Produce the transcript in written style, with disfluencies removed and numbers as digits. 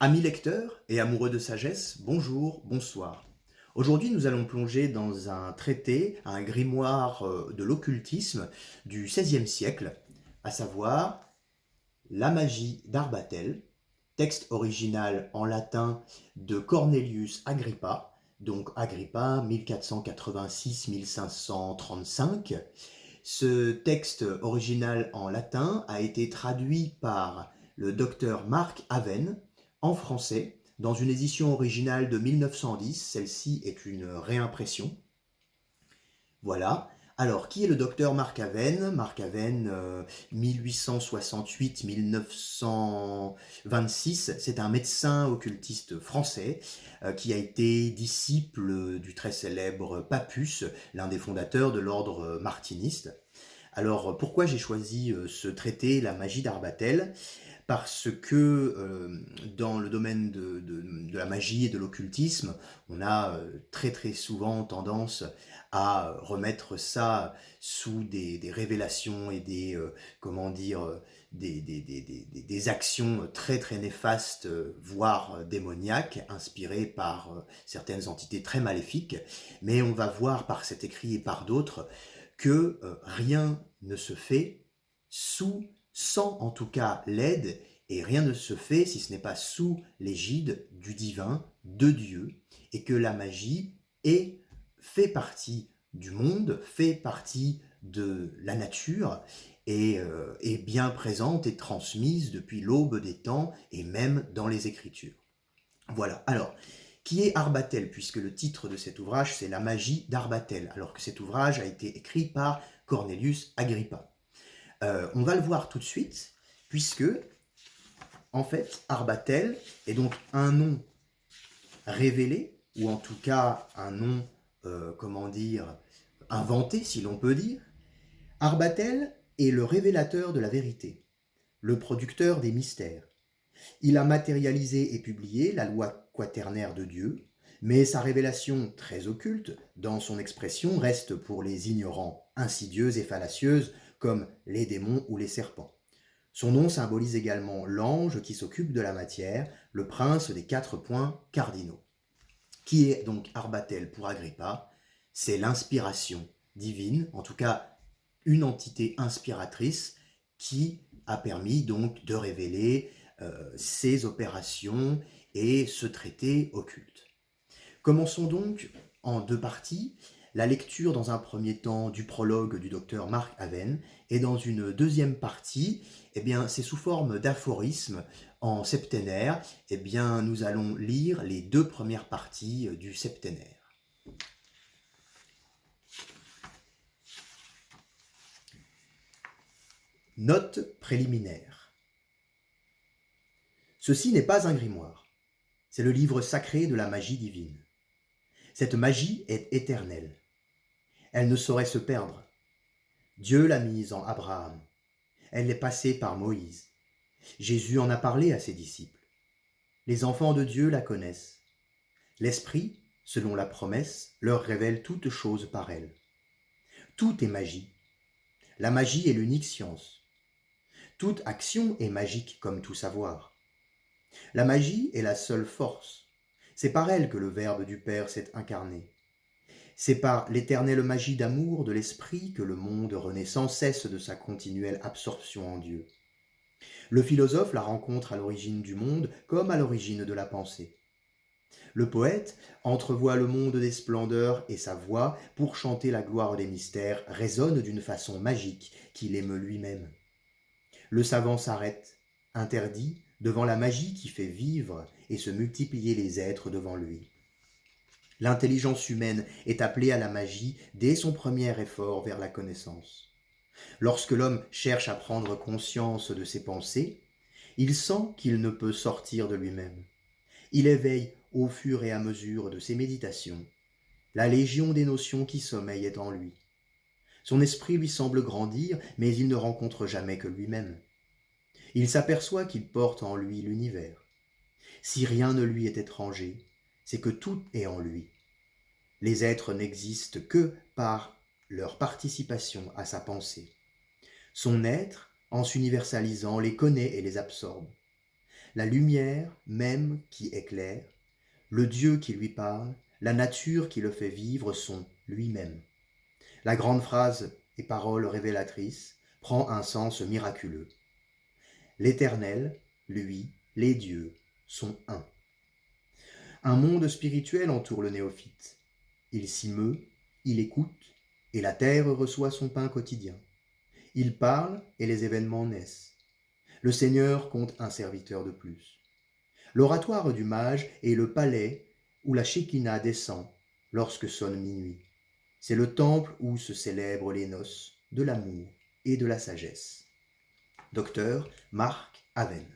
Amis lecteurs et amoureux de sagesse, bonjour, bonsoir. Aujourd'hui, nous allons plonger dans un traité, un grimoire de l'occultisme du XVIe siècle, à savoir La magie d'Arbatel, texte original en latin de Cornelius Agrippa, donc Agrippa 1486-1535. Ce texte original en latin a été traduit par le docteur Marc Aven en français dans une édition originale de 1910. Celle-ci est une réimpression. Voilà. Alors, qui est le docteur Marc Aven? Marc Aven, 1868-1926, c'est un médecin occultiste français qui a été disciple du très célèbre Papus, l'un des fondateurs de l'ordre martiniste. Alors, pourquoi j'ai choisi ce traité, La magie d'Arbatel? Parce que dans le domaine de la magie et de l'occultisme, on a très très souvent tendance à remettre ça sous des révélations et comment dire, des actions très très néfastes, voire démoniaques, inspirées par certaines entités très maléfiques. Mais on va voir par cet écrit et par d'autres que rien ne se fait sans en tout cas l'aide, et rien ne se fait si ce n'est pas sous l'égide du divin, de Dieu, et que la magie fait partie du monde, fait partie de la nature, et est bien présente et transmise depuis l'aube des temps, et même dans les Écritures. Voilà, alors, qui est Arbatel, puisque le titre de cet ouvrage, c'est La magie d'Arbatel, alors que cet ouvrage a été écrit par Cornelius Agrippa. On va le voir tout de suite, puisque, en fait, Arbatel est donc un nom révélé, ou en tout cas un nom, comment dire, inventé, si l'on peut dire. Arbatel est le révélateur de la vérité, le producteur des mystères. Il a matérialisé et publié la loi quaternaire de Dieu, mais sa révélation très occulte, dans son expression, reste pour les ignorants insidieuse et fallacieuse, comme les démons ou les serpents. Son nom symbolise également l'ange qui s'occupe de la matière, le prince des 4 points cardinaux. Qui est donc Arbatel pour Agrippa? C'est l'inspiration divine, en tout cas une entité inspiratrice qui a permis donc de révéler ces opérations et ce traité occulte. Commençons donc en deux parties. La lecture dans un premier temps du prologue du docteur Marc Aven, et dans une deuxième partie, c'est sous forme d'aphorisme en septénaire. Nous allons lire les deux premières parties du septénaire. Note préliminaire. Ceci n'est pas un grimoire, c'est le livre sacré de la magie divine. Cette magie est éternelle. Elle ne saurait se perdre. Dieu l'a mise en Abraham. Elle est passée par Moïse. Jésus en a parlé à ses disciples. Les enfants de Dieu la connaissent. L'Esprit, selon la promesse, leur révèle toutes choses par elle. Tout est magie. La magie est l'unique science. Toute action est magique comme tout savoir. La magie est la seule force. C'est par elle que le Verbe du Père s'est incarné. C'est par l'éternelle magie d'amour de l'Esprit que le monde renaît sans cesse de sa continuelle absorption en Dieu. Le philosophe la rencontre à l'origine du monde comme à l'origine de la pensée. Le poète entrevoit le monde des splendeurs et sa voix, pour chanter la gloire des mystères, résonne d'une façon magique qu'il aime lui-même. Le savant s'arrête, interdit, devant la magie qui fait vivre et se multiplier les êtres devant lui. L'intelligence humaine est appelée à la magie dès son premier effort vers la connaissance. Lorsque l'homme cherche à prendre conscience de ses pensées, il sent qu'il ne peut sortir de lui-même. Il éveille, au fur et à mesure de ses méditations, la légion des notions qui sommeillent en lui. Son esprit lui semble grandir, mais il ne rencontre jamais que lui-même. Il s'aperçoit qu'il porte en lui l'univers. Si rien ne lui est étranger, c'est que tout est en lui. Les êtres n'existent que par leur participation à sa pensée. Son être, en s'universalisant, les connaît et les absorbe. la lumière même qui éclaire, le Dieu qui lui parle, la nature qui le fait vivre sont lui-même. La grande phrase et parole révélatrice prend un sens miraculeux. L'Éternel, lui, les dieux sont un. Un monde spirituel entoure le néophyte. Il s'y meut, il écoute, et la terre reçoit son pain quotidien. Il parle et les événements naissent. Le Seigneur compte un serviteur de plus. L'oratoire du mage est le palais où la Shekinah descend lorsque sonne minuit. C'est le temple où se célèbrent les noces de l'amour et de la sagesse. Docteur Marc Aven.